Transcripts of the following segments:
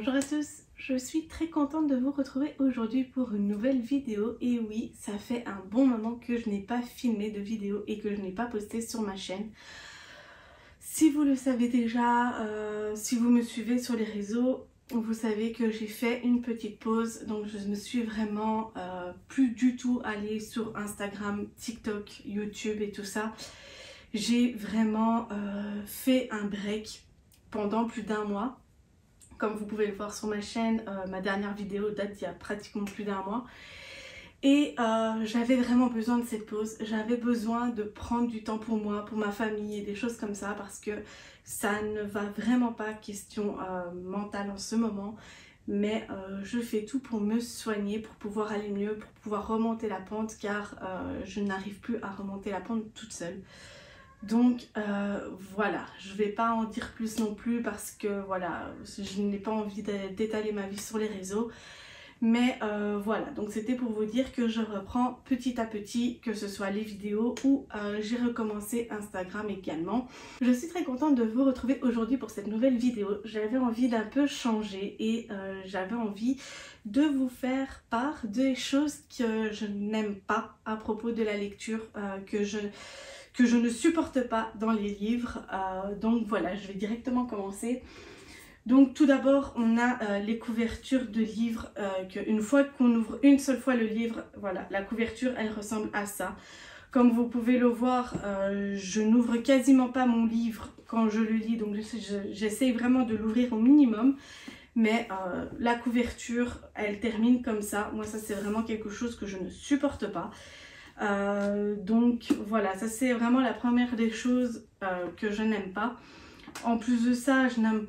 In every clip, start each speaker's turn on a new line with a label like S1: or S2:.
S1: Bonjour à tous, je suis très contente de vous retrouver aujourd'hui pour une nouvelle vidéo. Et oui, ça fait un bon moment que je n'ai pas filmé de vidéo et que je n'ai pas posté sur ma chaîne. Si vous le savez déjà, si vous me suivez sur les réseaux, vous savez que j'ai fait une petite pause. Donc je me suis vraiment plus du tout allée sur Instagram, TikTok, YouTube et tout ça. J'ai vraiment fait un break pendant plus d'un mois. Comme vous pouvez le voir sur ma chaîne, ma dernière vidéo date d'il y a pratiquement plus d'un mois. Et j'avais vraiment besoin de cette pause. J'avais besoin de prendre du temps pour moi, pour ma famille et des choses comme ça. Parce que ça ne va vraiment pas question mentale en ce moment. Mais je fais tout pour me soigner, pour pouvoir aller mieux, pour pouvoir remonter la pente. Car je n'arrive plus à remonter la pente toute seule. Donc voilà, je vais pas en dire plus non plus parce que voilà, je n'ai pas envie d'étaler ma vie sur les réseaux. Mais voilà, donc c'était pour vous dire que je reprends petit à petit, que ce soit les vidéos ou j'ai recommencé Instagram également. Je suis très contente de vous retrouver aujourd'hui pour cette nouvelle vidéo. J'avais envie d'un peu changer et j'avais envie de vous faire part des choses que je n'aime pas à propos de la lecture, que je ne supporte pas dans les livres. Donc voilà, je vais directement commencer. Donc tout d'abord, on a les couvertures de livres, qu'une fois qu'on ouvre une seule fois le livre, voilà, la couverture, elle ressemble à ça. Comme vous pouvez le voir, je n'ouvre quasiment pas mon livre quand je le lis, donc j'essaye vraiment de l'ouvrir au minimum. Mais la couverture, elle termine comme ça. Moi, ça c'est vraiment quelque chose que je ne supporte pas. Donc voilà, ça c'est vraiment la première des choses que je n'aime pas. En plus de ça, je n'aime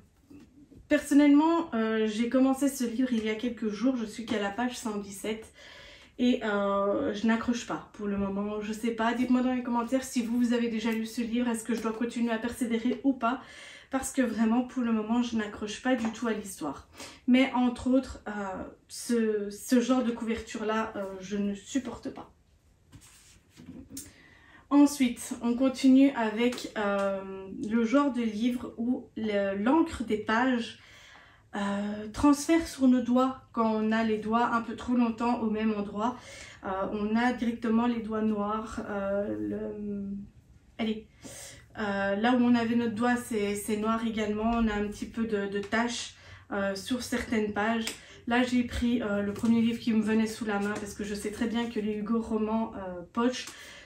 S1: personnellement, j'ai commencé ce livre il y a quelques jours, je suis qu'à la page 117 et je n'accroche pas pour le moment. Je sais pas, dites-moi dans les commentaires si vous avez déjà lu ce livre, est-ce que je dois continuer à persévérer ou pas, parce que vraiment pour le moment je n'accroche pas du tout à l'histoire. Mais entre autres, ce genre de couverture là, je ne supporte pas. Ensuite, on continue avec le genre de livre où l'encre des pages transfère sur nos doigts quand on a les doigts un peu trop longtemps au même endroit. On a directement les doigts noirs. Là où on avait notre doigt, c'est noir également. On a un petit peu de taches sur certaines pages. Là, j'ai pris le premier livre qui me venait sous la main parce que je sais très bien que les Hugo romans poche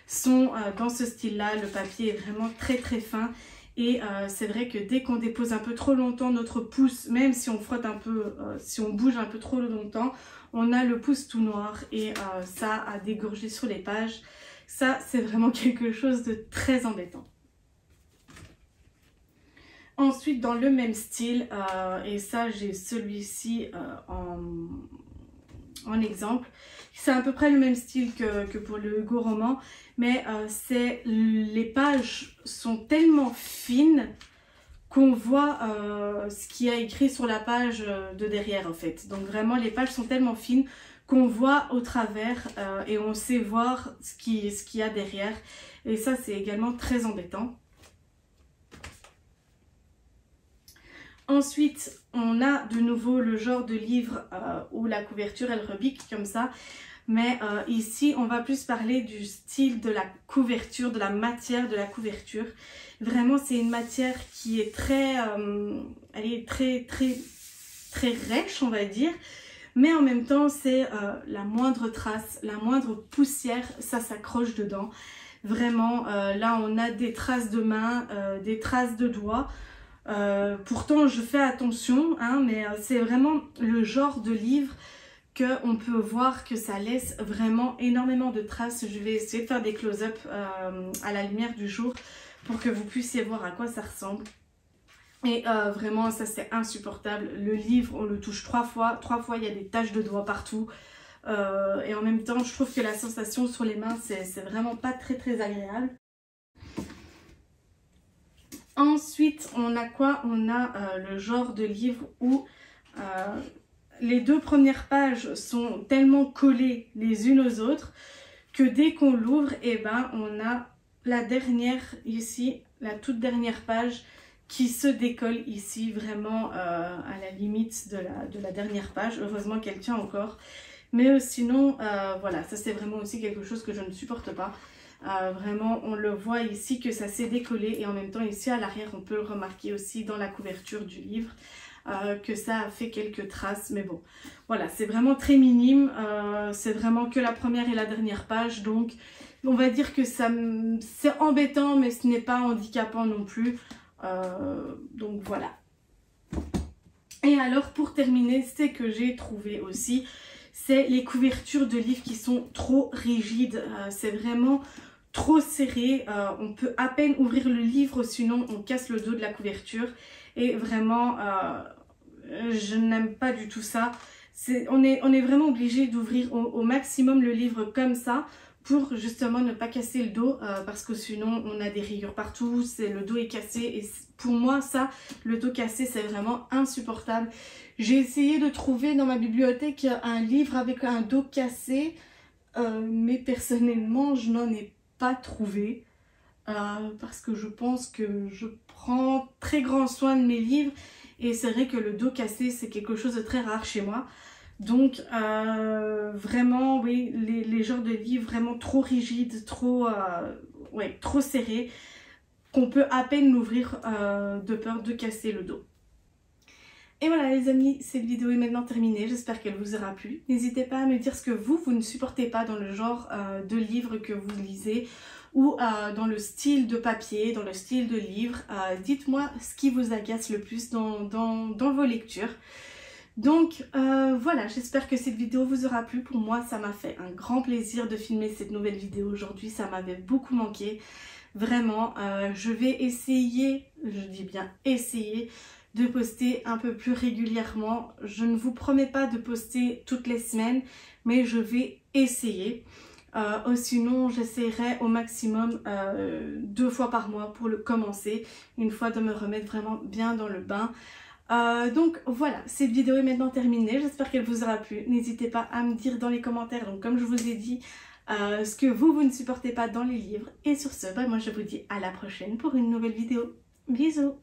S1: sont dans ce style-là. Le papier est vraiment très très fin. Et c'est vrai que dès qu'on dépose un peu trop longtemps notre pouce, même si on frotte un peu, si on bouge un peu trop longtemps, on a le pouce tout noir et ça a dégorgé sur les pages. Ça, c'est vraiment quelque chose de très embêtant. Ensuite, dans le même style, et ça j'ai celui-ci en exemple, c'est à peu près le même style que pour le Hugo roman, mais les pages sont tellement fines qu'on voit ce qu'il y a écrit sur la page de derrière en fait. Donc vraiment les pages sont tellement fines qu'on voit au travers et on sait voir ce qu'il y a derrière, et ça c'est également très embêtant. Ensuite, on a de nouveau le genre de livre où la couverture elle rebique comme ça. Mais ici, on va plus parler du style de la couverture, de la matière de la couverture. Vraiment, c'est une matière qui est très, elle est très rêche, on va dire. Mais en même temps, c'est la moindre trace, la moindre poussière, ça s'accroche dedans. Vraiment, là, on a des traces de mains, des traces de doigts. Pourtant je fais attention, hein, mais c'est vraiment le genre de livre qu'on peut voir que ça laisse vraiment énormément de traces. Je vais essayer de faire des close-up à la lumière du jour pour que vous puissiez voir à quoi ça ressemble. Et vraiment ça c'est insupportable. Le livre on le touche 3 fois il y a des taches de doigts partout. Et en même temps je trouve que la sensation sur les mains c'est vraiment pas très agréable. Ensuite, on a quoi? On a le genre de livre où les deux premières pages sont tellement collées les unes aux autres que dès qu'on l'ouvre, eh ben, on a la dernière ici, la toute dernière page qui se décolle ici vraiment à la limite de la dernière page. Heureusement qu'elle tient encore. Mais sinon, voilà, ça c'est vraiment aussi quelque chose que je ne supporte pas. Vraiment, on le voit ici que ça s'est décollé et en même temps ici à l'arrière, on peut le remarquer aussi dans la couverture du livre que ça a fait quelques traces. Mais bon, voilà, c'est vraiment très minime. C'est vraiment que la première et la dernière page. Donc, on va dire que c'est embêtant, mais ce n'est pas handicapant non plus. Donc voilà. Et alors pour terminer, ce que j'ai trouvé aussi, c'est les couvertures de livres qui sont trop rigides. C'est vraiment trop serré. On peut à peine ouvrir le livre, sinon on casse le dos de la couverture. Et vraiment, je n'aime pas du tout ça. On est vraiment obligé d'ouvrir au maximum le livre comme ça, pour justement ne pas casser le dos, parce que sinon on a des rayures partout, le dos est cassé et pour moi ça, le dos cassé c'est vraiment insupportable. J'ai essayé de trouver dans ma bibliothèque un livre avec un dos cassé, mais personnellement je n'en ai pas trouvé, parce que je pense que je prends très grand soin de mes livres et c'est vrai que le dos cassé c'est quelque chose de très rare chez moi. Donc vraiment oui, les genres de livres vraiment trop rigides, trop serrés, qu'on peut à peine l'ouvrir de peur de casser le dos. Et voilà les amis, cette vidéo est maintenant terminée, j'espère qu'elle vous aura plu. N'hésitez pas à me dire ce que vous ne supportez pas dans le genre de livre que vous lisez ou dans le style de papier, dans le style de livre. Dites-moi ce qui vous agace le plus dans vos lectures. Donc voilà, j'espère que cette vidéo vous aura plu. Pour moi, ça m'a fait un grand plaisir de filmer cette nouvelle vidéo aujourd'hui. Ça m'avait beaucoup manqué. Vraiment, je vais essayer, je dis bien essayer, de poster un peu plus régulièrement. Je ne vous promets pas de poster toutes les semaines, mais je vais essayer. Sinon, j'essaierai au maximum 2 fois par mois pour commencer. Une fois de me remettre vraiment bien dans le bain. Donc voilà, cette vidéo est maintenant terminée, j'espère qu'elle vous aura plu. N'hésitez pas à me dire dans les commentaires, donc comme je vous ai dit, ce que vous ne supportez pas dans les livres. Et sur ce, moi je vous dis à la prochaine pour une nouvelle vidéo. Bisous!